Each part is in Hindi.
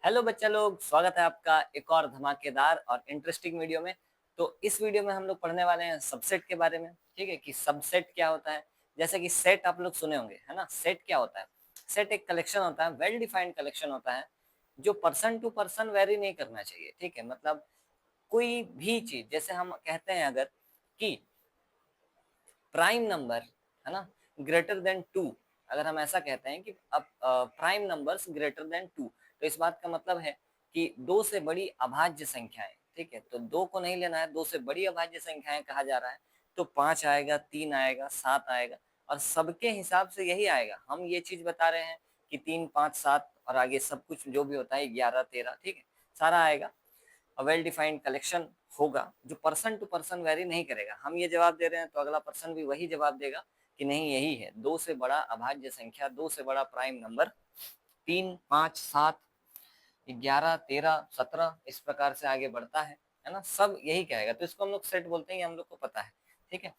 हेलो बच्चा लोग, स्वागत है आपका एक और धमाकेदार और इंटरेस्टिंग वीडियो में। तो इस वीडियो में हम लोग पढ़ने वाले हैं सबसेट के बारे में। ठीक है कि सबसेट क्या होता है। जैसे कि सेट आप लोग सुने होंगे, है ना। सेट क्या होता है? सेट एक कलेक्शन होता है, वेल डिफाइंड कलेक्शन होता है, जो पर्सन टू पर्सन वेरी नहीं करना चाहिए। ठीक है, मतलब कोई भी चीज, जैसे हम कहते हैं अगर कि प्राइम नंबर, है ना, ग्रेटर देन टू। अगर हम ऐसा कहते हैं कि अब prime numbers greater than two, तो इस बात का मतलब है कि दो से बड़ी अभाज्य संख्याएं। ठीक है, तो दो को नहीं लेना है, दो से बड़ी अभाज्य संख्याएं कहा जा रहा है। तो 5 आएगा, 3 आएगा, 7 आएगा, और सबके हिसाब से यही आएगा। हम ये चीज बता रहे हैं कि 3, 5, 7 और आगे सब कुछ जो भी होता है 11, 13, ठीक है, सारा आएगा। वेल डिफाइंड कलेक्शन होगा जो पर्सन टू पर्सन वेरी नहीं करेगा। हम ये जवाब दे रहे हैं तो अगला पर्सन भी वही जवाब देगा कि नहीं यही है। दो से बड़ा अभाज्य संख्या, दो से बड़ा प्राइम नंबर 3, 5, 7, 11, 13, 17 इस प्रकार से आगे बढ़ता है ना, सब यही कहेगा। तो इसको हम लोग सेट बोलते हैं, ये हम लोग को पता है। ठीक है,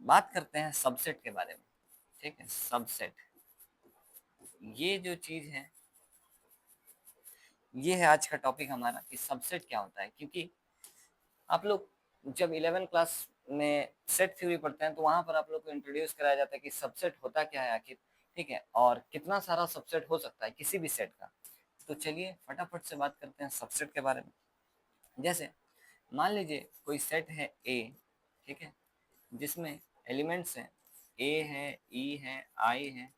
बात करते हैं सबसेट के बारे में। ठीक है, सबसेट ये जो चीज है, ये है आज का टॉपिक हमारा कि सबसेट क्या होता है। क्योंकि आप लोग जब 11 क्लास में सेट थ्योरी पढ़ते हैं तो वहां पर आप लोग को इंट्रोड्यूस कराया जाता है कि सबसेट होता क्या है आखिर। ठीक है, और कितना सारा सबसेट हो सकता है किसी भी सेट का। तो चलिए फटाफट से बात करते हैं सबसेट के बारे में। जैसे मान लीजिए कोई सेट है ए, ठीक है, जिसमें एलिमेंट्स हैं ए है, ई है, आई है,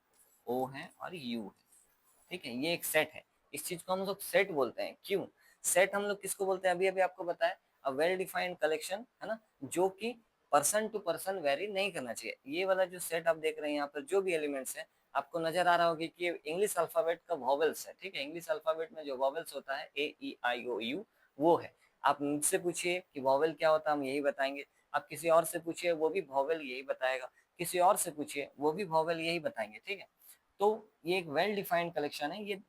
ओ है और यू है। ठीक है, ये एक सेट है। इस चीज को हम लोग सेट बोलते हैं। क्यों सेट हम लोग किसको बोलते हैं? अभी अभी आपको बताया, अ वेल डिफाइंड कलेक्शन, है ना, जो कि पर्सन टू पर्सन वेरी नहीं करना चाहिए। ये वाला जो सेट आप देख रहे हैं यहाँ पर, जो भी एलिमेंट्स है, आपको नजर आ रहा होगा कि ये इंग्लिश अल्फाबेट का वॉवेल्स है। ठीक है, इंग्लिश अल्फाबेट में जो वॉवेल्स होता है ए, ई, आई, ओ, यू, वो है। आप मुझसे पूछिए कि वॉवेल क्या होता है, हम यही बताएंगे। आप किसी और से पूछिए, वो भी वॉवेल यही बताएगा। किसी और से पूछिए, वो भी वॉवेल यही बताएंगे। ठीक है, तो ये एक वेल डिफाइंड कलेक्शन है। ये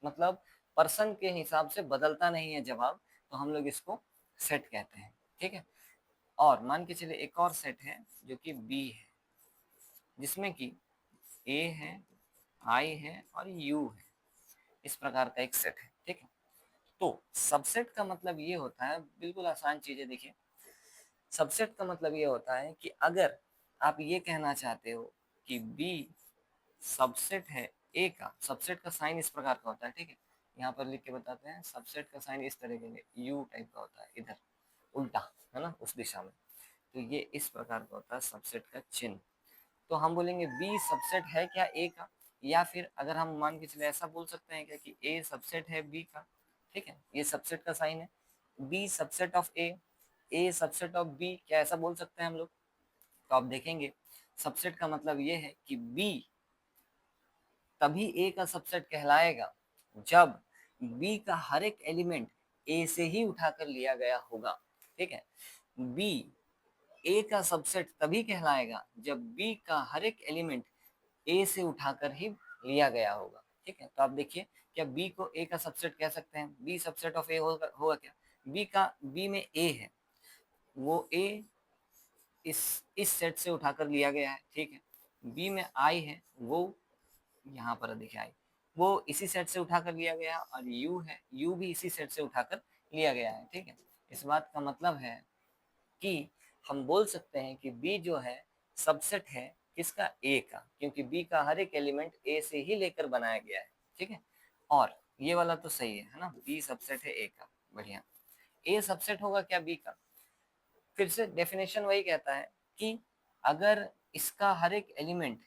मतलब पर्सन के हिसाब से बदलता नहीं है जवाब, तो हम लोग इसको सेट कहते हैं। ठीक है, और मान के चलिए एक और सेट है जो कि बी है, जिसमें कि ए है, आई है और यू है। इस प्रकार का एक सेट है। ठीक है, तो सबसेट का मतलब ये होता है, बिल्कुल आसान चीज है। देखिए, सबसेट का मतलब ये होता है कि अगर आप ये कहना चाहते हो कि बी सबसेट है ए का, सबसेट का साइन इस प्रकार का होता है। ठीक है, यहाँ पर लिख के बताते हैं। सबसेट का साइन इस तरीके के यू टाइप का होता है, इधर उल्टा, है ना, उस दिशा में। तो ये इस प्रकार का होता है सबसेट का चिन्ह। तो हम बोलेंगे बी सबसेट है क्या ए का, या फिर अगर हम मान के चले ऐसा बोल सकते हैं क्या कि ए सबसेट है बी का। ठीक है, ये सबसेट का साइन है। B subset of A subset of B, क्या ऐसा बोल सकते हैं हम लोग? तो आप देखेंगे सबसेट का मतलब ये है कि बी तभी ए का सबसेट कहलाएगा जब बी का हर एक एलिमेंट ए से ही उठाकर लिया गया होगा। ठीक है, बी ए का सबसेट तभी कहलाएगा जब बी का हर एक एलिमेंट ए से उठाकर ही लिया गया होगा। ठीक है, तो आप देखिए, क्या बी को ए का सबसेट कह सकते हैं? बी सबसेट ऑफ ए होगा क्या? बी में ए है, वो ए इस सेट से उठाकर लिया गया है। ठीक है, बी में आई है, वो यहाँ पर देखिए आई, वो इसी सेट से उठाकर लिया गया, और यू है, यू भी इसी सेट से उठाकर लिया गया है। ठीक है, इस बात का मतलब है कि हम बोल सकते हैं कि बी जो है सबसेट है किसका? ए का, क्योंकि बी का हर एक एलिमेंट ए से ही लेकर बनाया गया है। ठीक है, और ये वाला तो सही है ना, बी सबसेट है ए का, बढ़िया। ए सबसेट होगा क्या बी का? फिर से डेफिनेशन वही कहता है कि अगर इसका हर एक एलिमेंट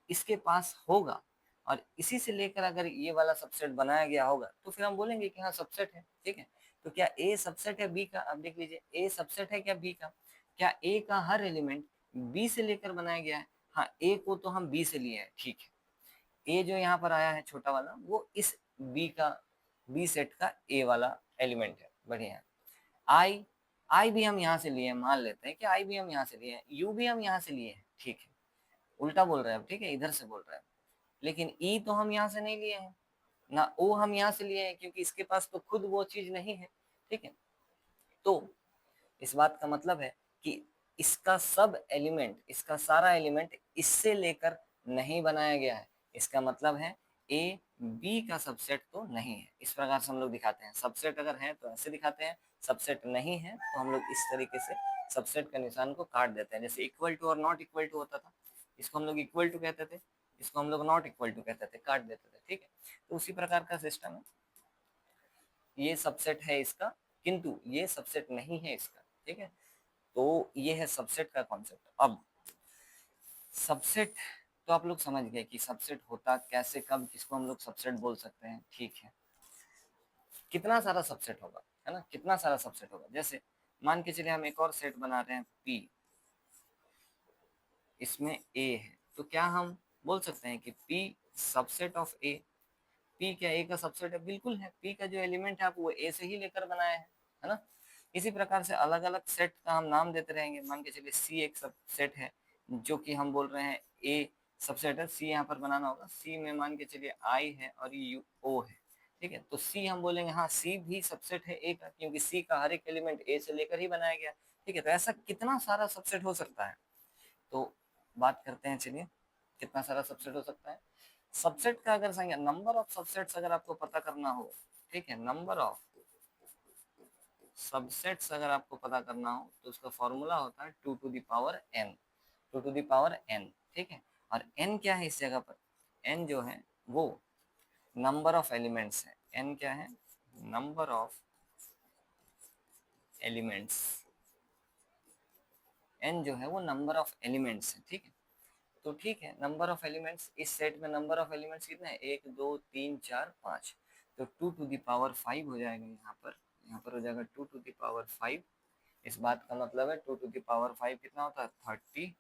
इसके पास होगा और इसी से लेकर अगर ये वाला सबसेट बनाया गया होगा, तो फिर हम बोलेंगे कि हाँ सबसेट है। ठीक है, तो क्या ए सबसेट है बी का? अब देख लीजिए, ए सबसेट है क्या बी का? क्या ए का हर एलिमेंट बी से लेकर बनाया गया है? हाँ, ए को तो हम बी से लिए हैं। ठीक है, ए जो यहाँ पर आया है छोटा वाला, वो इस बी का, बी सेट का ए वाला एलिमेंट है। बढ़िया है। आई, आई भी हम यहाँ से लिए हैं, मान लेते हैं कि आई भी हम यहाँ से लिए हैं, यू भी हम यहाँ से लिए हैं। ठीक है, उल्टा बोल रहे हैं अब, ठीक है, इधर से बोल रहे हैं। लेकिन ई तो हम यहाँ से नहीं लिए हैं, ना ओ हम यहाँ से लिए हैं, क्योंकि इसके पास तो खुद वो चीज नहीं है। ठीक है, तो इस बात का मतलब है कि इसका सब एलिमेंट, इसका सारा एलिमेंट इससे लेकर नहीं बनाया गया है। इसका मतलब है ए बी का सबसेट तो नहीं है। इस प्रकार से हम लोग दिखाते हैं। सबसेट अगर है तो ऐसे दिखाते हैं, सबसेट नहीं है तो हम लोग इस तरीके से सबसेट का निशान को काट देते हैं। जैसे इक्वल टू और नॉट इक्वल टू होता था, इसको हम लोग इक्वल टू कहते थे, इसको हम लोग नॉट इक्वल टू कहते थे, काट देते थे। ठीक है, तो उसी प्रकार का सिस्टम है। ये सबसेट है इसका, किंतु ये सबसेट नहीं है इसका। ठीक है, तो ये है सबसेट का कॉन्सेप्ट। अब सबसेट तो आप लोग समझ गए कि सबसेट होता कैसे, कब, किसको हम लोग सबसेट बोल सकते हैं। ठीक है, कितना सारा सबसेट होगा, है ना, कितना सारा सबसेट होगा। जैसे मान के चलिए हम एक और सेट बना रहे हैं P, इसमें A है, तो क्या हम बोल सकते हैं कि P subset of A? P क्या A का सबसेट है? बिल्कुल है। P का जो एलिमेंट है आप वो A से ही लेकर बनाए हैं, है ना। इसी प्रकार से अलग अलग सेट का हम नाम देते रहेंगे। मान के चलिए C एक सबसेट है, जो कि हम बोल रहे हैं A सबसेट है। C यहाँ पर बनाना होगा। C में मान के चलिए I है और ये O है। ठीक है, तो C हम बोलेंगे हाँ C भी सबसेट है A का, क्योंकि C का हर एक एलिमेंट A से लेकर ही बनाया गया। ठीक है, तो ऐसा कितना सारा सबसेट हो सकता है, तो बात करते हैं। चलिए, कितना सारा सबसेट हो सकता है। सबसेट का अगर संख्या, नंबर ऑफ सबसेट्स अगर आपको पता करना हो, ठीक है, नंबर ऑफ सबसेट्स अगर आपको पता करना हो तो उसका फॉर्मूला होता है 2 to the power n, 2 to the power n। ठीक है, और n क्या है इस जगह पर? n जो है वो नंबर ऑफ एलिमेंट्स है। n क्या है? Number of elements. n जो है वो नंबर ऑफ एलिमेंट्स है। ठीक है, तो ठीक है, नंबर ऑफ एलिमेंट्स इस सेट में नंबर ऑफ एलिमेंट्स कितने हैं? 1 2 3 4 5, तो 2 टू द पावर 5 हो जाएगा यहाँ पर। यहाँ पर हो जाएगा 2 टू द पावर 5। इस बात का मतलब है 2 टू द पावर 5 कितना होता है? 32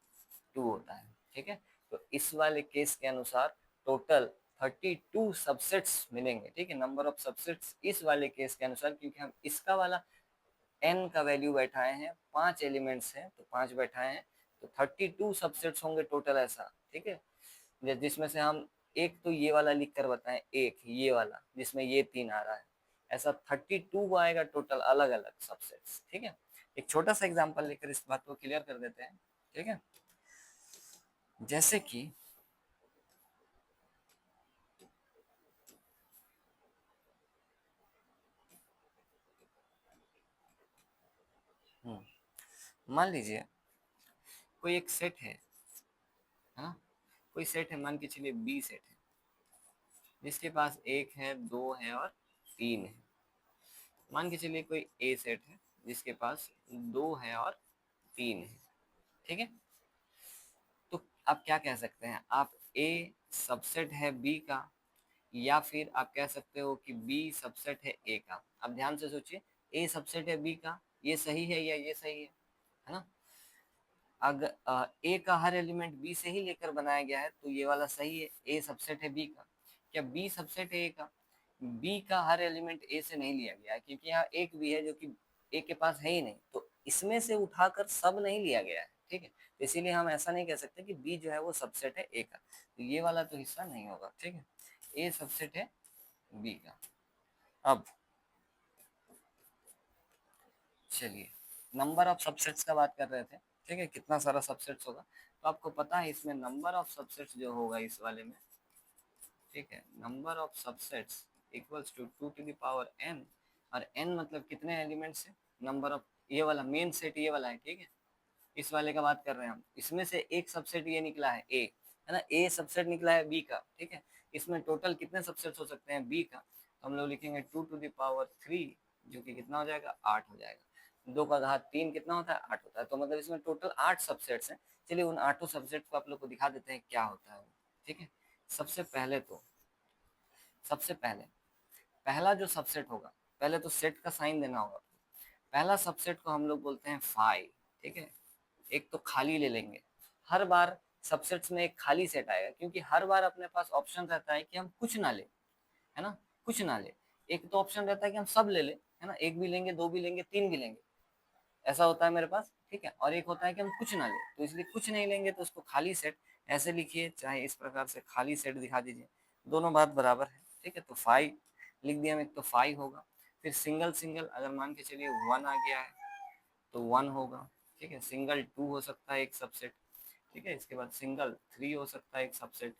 होता है। ठीक है, तो इस वाले केस के अनुसार टोटल 32 सबसेट्स मिलेंगे। ठीक है, नंबर ऑफ सबसेट्स इस वाले केस के अनुसार, क्योंकि हम इसका वाला n का वैल्यू बैठाए हैं, 5 एलिमेंट्स हैं तो 5 बैठाए हैं, तो 32 सबसेट्स होंगे टोटल ऐसा। ठीक है, जिसमें से हम एक तो ये वाला लिख कर बताएं, एक ये वाला जिसमें ये 3 आ रहा है, ऐसा 32 आएगा टोटल अलग अलग सबसेट्स। ठीक है, एक छोटा सा एग्जांपल लेकर इस बात को क्लियर कर देते हैं। ठीक है, जैसे कि मान लीजिए कोई एक सेट है ना, कोई सेट है, मान के चलिए बी सेट है, जिसके पास 1 है, 2 है और 3 है। मान के चलिए कोई ए सेट है जिसके पास 2 है और 3 है। ठीक है, तो आप क्या कह सकते हैं? आप ए सबसेट है बी का, या फिर आप कह सकते हो कि बी सबसेट है ए का। अब ध्यान से सोचिए, ए सबसेट है बी का, ये सही है या ये सही है ना। अगर ए का हर एलिमेंट बी से ही लेकर बनाया गया है तो ये वाला सही है, ए सबसेट है बी का। क्या बी सबसेट है ए का? बी का हर एलिमेंट ए से नहीं लिया गया है, क्योंकि यहाँ एक भी है जो कि ए के पास है ही नहीं, तो इसमें से उठाकर सब नहीं लिया गया है। ठीक है, तो इसीलिए हम ऐसा नहीं कह सकते कि बी जो है वो सबसेट है ए का, तो ये वाला तो हिस्सा नहीं होगा। ठीक है, ए सबसेट है बी का। अब चलिए, नंबर ऑफ सबसेट्स का बात कर रहे थे। ठीक है, कितना सारा सबसेट्स होगा, तो आपको पता है इसमें नंबर ऑफ सबसेट्स जो होगा इस वाले में, ठीक है, number of subsets equals to 2 to the power n, और n मतलब कितने एलिमेंट्स है? नंबर ऑफ, ये वाला मेन सेट ये वाला है। ठीक है, इस वाले का बात कर रहे हैं हम, इसमें से एक सबसेट ये निकला है ए, है ना, ए सबसेट निकला है बी का। ठीक है, इसमें टोटल कितने सबसेट्स हो सकते हैं बी का? तो हम लोग लिखेंगे 2 टू द पावर 3, जो कि कितना हो जाएगा? 8 हो जाएगा। 2 का घात 3 कितना होता है? 8 होता है। तो मतलब इसमें टोटल 8 सबसेट्स हैं। चलिए उन 8 सबसेट्स को आप लोग को दिखा देते हैं क्या होता है। ठीक है, सबसे पहले तो, सबसे पहले पहला जो सबसेट होगा, पहले तो सेट का साइन देना होगा। पहला सबसेट को हम लोग बोलते हैं फाई। ठीक है, एक तो खाली ले लेंगे। हर बार सबसेट्स में एक खाली सेट आएगा, क्योंकि हर बार अपने पास ऑप्शन रहता है कि हम कुछ ना ले, है ना, कुछ ना ले। एक तो ऑप्शन रहता है कि हम सब ले ले, है ना, एक भी लेंगे, दो भी लेंगे, तीन भी लेंगे, ऐसा होता है मेरे पास। ठीक है, और एक होता है कि हम कुछ ना ले, तो इसलिए कुछ नहीं लेंगे तो उसको खाली सेट ऐसे लिखिए, चाहे इस प्रकार से खाली सेट दिखा दीजिए, दोनों बात बराबर है। ठीक है, तो 5 लिख दिया हम, एक तो 5 होगा। फिर सिंगल सिंगल अगर मान के चलिए 1 आ गया है तो 1 होगा। ठीक है, सिंगल 2 हो सकता है एक सबसेट। ठीक है, इसके बाद सिंगल 3 हो सकता है एक सबसेट।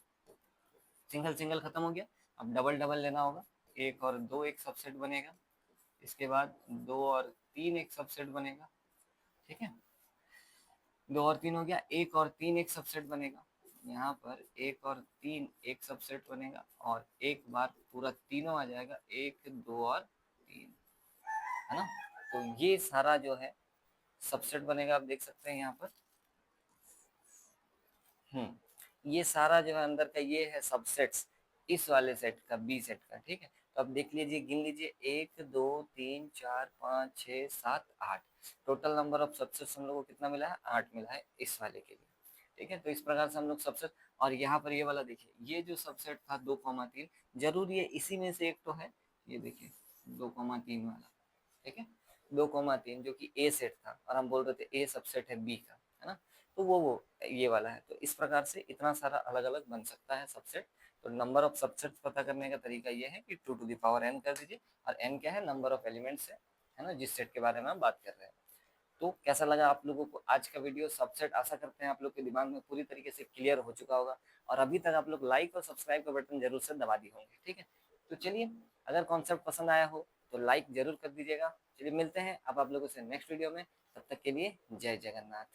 सिंगल सिंगल खत्म हो गया। अब डबल डबल लेना होगा, 1 और 2 एक सबसेट बनेगा, इसके बाद 2 और 3 एक सबसेट बनेगा, ठीक है। 2 और 3 हो गया, 1 और 3 एक सबसेट बनेगा, यहाँ पर 1 और 3 एक सबसेट बनेगा, और एक बार पूरा तीनों आ जाएगा, 1 2 और 3, है ना। तो ये सारा जो है सबसेट बनेगा, आप देख सकते हैं यहाँ पर। ये सारा जो है अंदर का ये है सबसेट्स इस वाले सेट का, बी सेट का, ठीक है। तो अब देख लीजिए, गिन लीजिए, 1 2 3 4 5 6 7 8, टोटल नंबर ऑफ सबसेट्स हम लोग को कितना मिला है, 8 मिला है इस वाले के लिए, ठीक है। तो इस प्रकार से हम लोग सबसेट, और यहाँ पर ये वाला देखिए, ये जो सबसेट था 2,3, जरूर ये इसी में से एक तो है, ये देखिए 2,3 वाला, ठीक है। 2,3 जो कि ए सेट था, और हम बोल रहे थे ए सबसेट है बी का, है ना। तो वो ये वाला है। तो इस प्रकार से इतना सारा अलग अलग बन सकता है सबसेट। तो नंबर ऑफ सबसेट पता करने का तरीका ये है कि 2 टू द पावर n कर दीजिए, और n क्या है, नंबर ऑफ एलिमेंट्स है ना, जिस सेट के बारे में हम बात कर रहे हैं। तो कैसा लगा आप लोगों को आज का वीडियो सबसेट, आशा करते हैं आप लोग के दिमाग में पूरी तरीके से क्लियर हो चुका होगा, और अभी तक आप लोग लाइक और सब्सक्राइब का बटन जरूर से दबा दिए होंगे, ठीक है। तो चलिए, अगर कॉन्सेप्ट पसंद आया हो तो लाइक जरूर कर दीजिएगा। चलिए मिलते हैं अब आप लोगों से नेक्स्ट वीडियो में, तब तक के लिए जय जगन्नाथ।